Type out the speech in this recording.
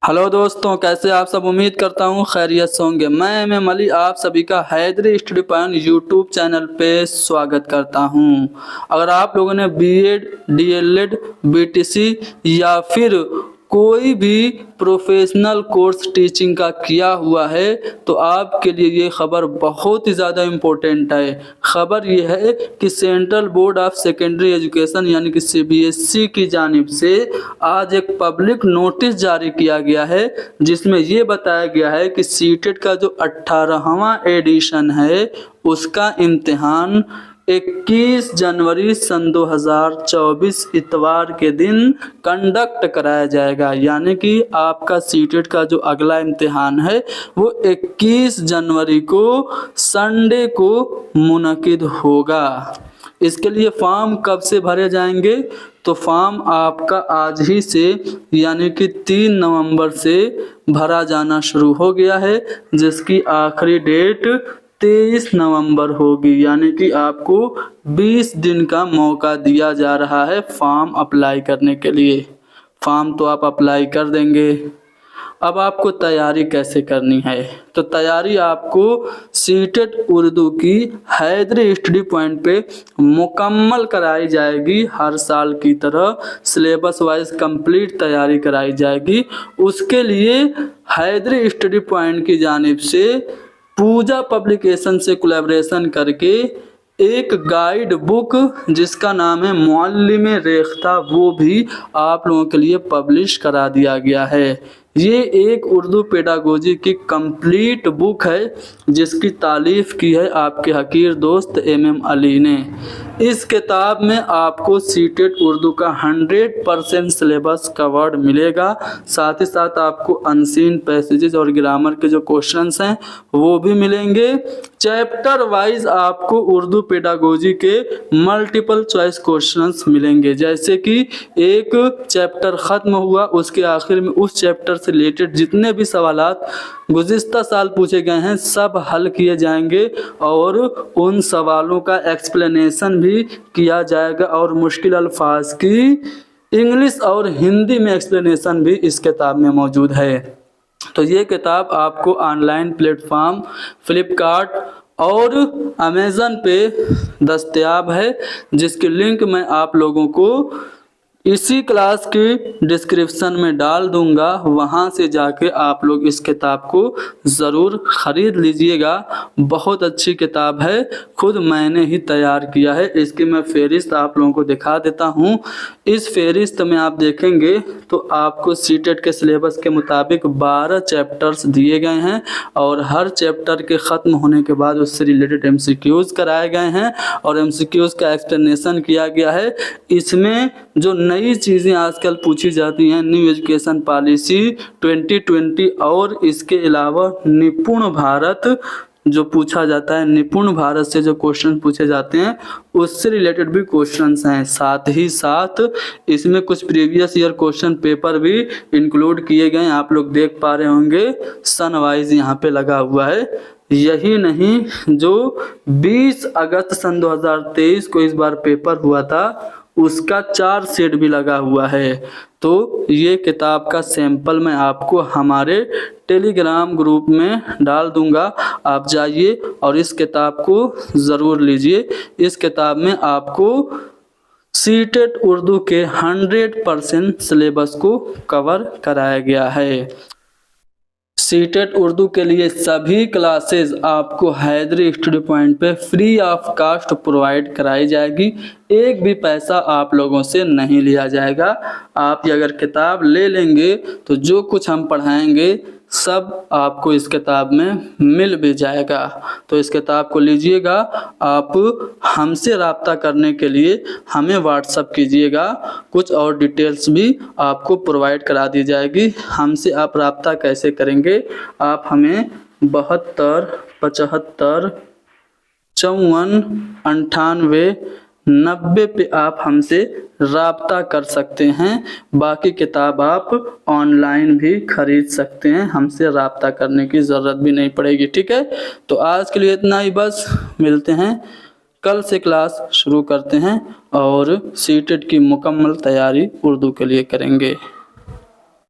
Hello दोस्तों, कैसे आप सब। उम्मीद करता हूँ खैरियत से होंगे। मैं एम अली आप सभी का Haidari study point YouTube channel पे स्वागत करता हूँ। अगर आप लोगों ने बीएड, डीएलएड, बीटीसी या फिर कोई भी प्रोफेशनल कोर्स टीचिंग का किया हुआ है तो आपके लिए ये खबर बहुत ही ज़्यादा इम्पोर्टेंट है। खबर ये है कि central board of secondary education यानी कि सीबीएसई की जानिब से आज एक पब्लिक नोटिस जारी किया गया है, जिसमें ये बताया गया है कि सीटेट का जो 18वां एडिशन है उसका इम्तिहान 21 जनवरी सन 2024 इतवार के दिन कंडक्ट कराया जाएगा। यानी कि आपका सीटेट का जो अगला इम्तिहान है वो 21 जनवरी को संडे को मुनकिद होगा। इसके लिए फॉर्म कब से भरे जाएंगे? तो फॉर्म आपका आज ही से यानी कि 3 नवंबर से भरा जाना शुरू हो गया है, जिसकी आखिरी डेट 23 नवंबर होगी। यानी कि आपको 20 दिन का मौका दिया जा रहा है फॉर्म अप्लाई करने के लिए। फॉर्म तो आप अप्लाई कर देंगे। अब आपको तैयारी कैसे करनी है? तो तैयारी आपको सीटेट उर्दू की हैदरी स्टडी पॉइंट पे मुकम्मल कराई जाएगी। हर साल की तरह सिलेबस वाइज कंप्लीट तैयारी कराई जाएगी। उसके लिए हैदरी स्टडी पॉइंट की जानिब से पूजा पब्लिकेशन से कोलैबोरेशन करके एक गाइड बुक जिसका नाम है मुअल्लिम रेख्ता, वो भी आप लोगों के लिए पब्लिश करा दिया गया है। ये एक उर्दू पेडागोजी की कंप्लीट बुक है जिसकी तारीफ की है आपके हकीर दोस्त एम अली ने। इस किताब में आपको सीटेट उर्दू का 100% सिलेबस कवर्ड मिलेगा। साथ ही साथ आपको अनसीन पैसेजेस और ग्रामर के जो क्वेश्चंस हैं वो भी मिलेंगे। चैप्टर वाइज आपको उर्दू पेडागोजी के मल्टीपल चॉइस क्वेश्चंस मिलेंगे। जैसे कि एक चैप्टर ख़त्म हुआ, उसके आखिर में उस चैप्टर से रिलेटेड जितने भी सवालात गुज़िश्ता साल पूछे गए हैं सब हल किए जाएंगे और उन सवालों का एक्सप्लेनेशन भी किया जाएगा और मुश्किल अल्फाज की इंग्लिश और हिंदी में एक्सप्लेनेशन भी इस किताब में मौजूद है। तो ये किताब आपको ऑनलाइन प्लेटफॉर्म फ्लिपकार्ट और अमेज़न पे दस्तयाब है, जिसकी लिंक मैं आप लोगों को इसी क्लास की डिस्क्रिप्शन में डाल दूंगा। वहाँ से जाके आप लोग इस किताब को ज़रूर ख़रीद लीजिएगा। बहुत अच्छी किताब है, खुद मैंने ही तैयार किया है। इसकी मैं फ़हरिस्त आप लोगों को दिखा देता हूँ। इस फ़हरिस्त में आप देखेंगे तो आपको सीटेट के सिलेबस के मुताबिक 12 चैप्टर्स दिए गए हैं और हर चैप्टर के ख़त्म होने के बाद उससे रिलेटेड MCQs कराए गए हैं और MCQs का एक्सप्लेनेशन किया गया है। इसमें जो नई चीज़ें आजकल पूछी जाती हैं, न्यू एजुकेशन पॉलिसी 2020 और इसके अलावा निपुण भारत जो पूछा जाता है, निपुण भारत से जो क्वेश्चन पूछे जाते हैं उससे रिलेटेड भी क्वेश्चंस हैं। साथ ही साथ इसमें कुछ प्रीवियस ईयर क्वेश्चन पेपर भी इंक्लूड किए गए हैं। आप लोग देख पा रहे होंगे सन वाइज यहाँ पे लगा हुआ है। यही नहीं, जो 20 अगस्त सन 2023 को इस बार पेपर हुआ था उसका 4 सेट भी लगा हुआ है। तो ये किताब का सैंपल मैं आपको हमारे टेलीग्राम ग्रुप में डाल दूंगा। आप जाइए और इस किताब को ज़रूर लीजिए। इस किताब में आपको सीटेट उर्दू के 100% सिलेबस को कवर कराया गया है। सीटेट उर्दू के लिए सभी क्लासेस आपको हैदरी स्टडी पॉइंट पे फ्री ऑफ कास्ट प्रोवाइड कराई जाएगी। एक भी पैसा आप लोगों से नहीं लिया जाएगा। आप ये अगर किताब ले लेंगे तो जो कुछ हम पढ़ाएंगे सब आपको इस किताब में मिल भी जाएगा। तो इस किताब को लीजिएगा। आप हमसे रब्ता करने के लिए हमें व्हाट्सअप कीजिएगा, कुछ और डिटेल्स भी आपको प्रोवाइड करा दी जाएगी। हमसे आप रब्ता कैसे करेंगे? आप हमें 72 75 54 98 90 पे आप हमसे रब्ता कर सकते हैं। बाकी किताब आप ऑनलाइन भी खरीद सकते हैं, हमसे रब्ता करने की ज़रूरत भी नहीं पड़ेगी। ठीक है, तो आज के लिए इतना ही बस। मिलते हैं, कल से क्लास शुरू करते हैं और सीटेट की मुकम्मल तैयारी उर्दू के लिए करेंगे।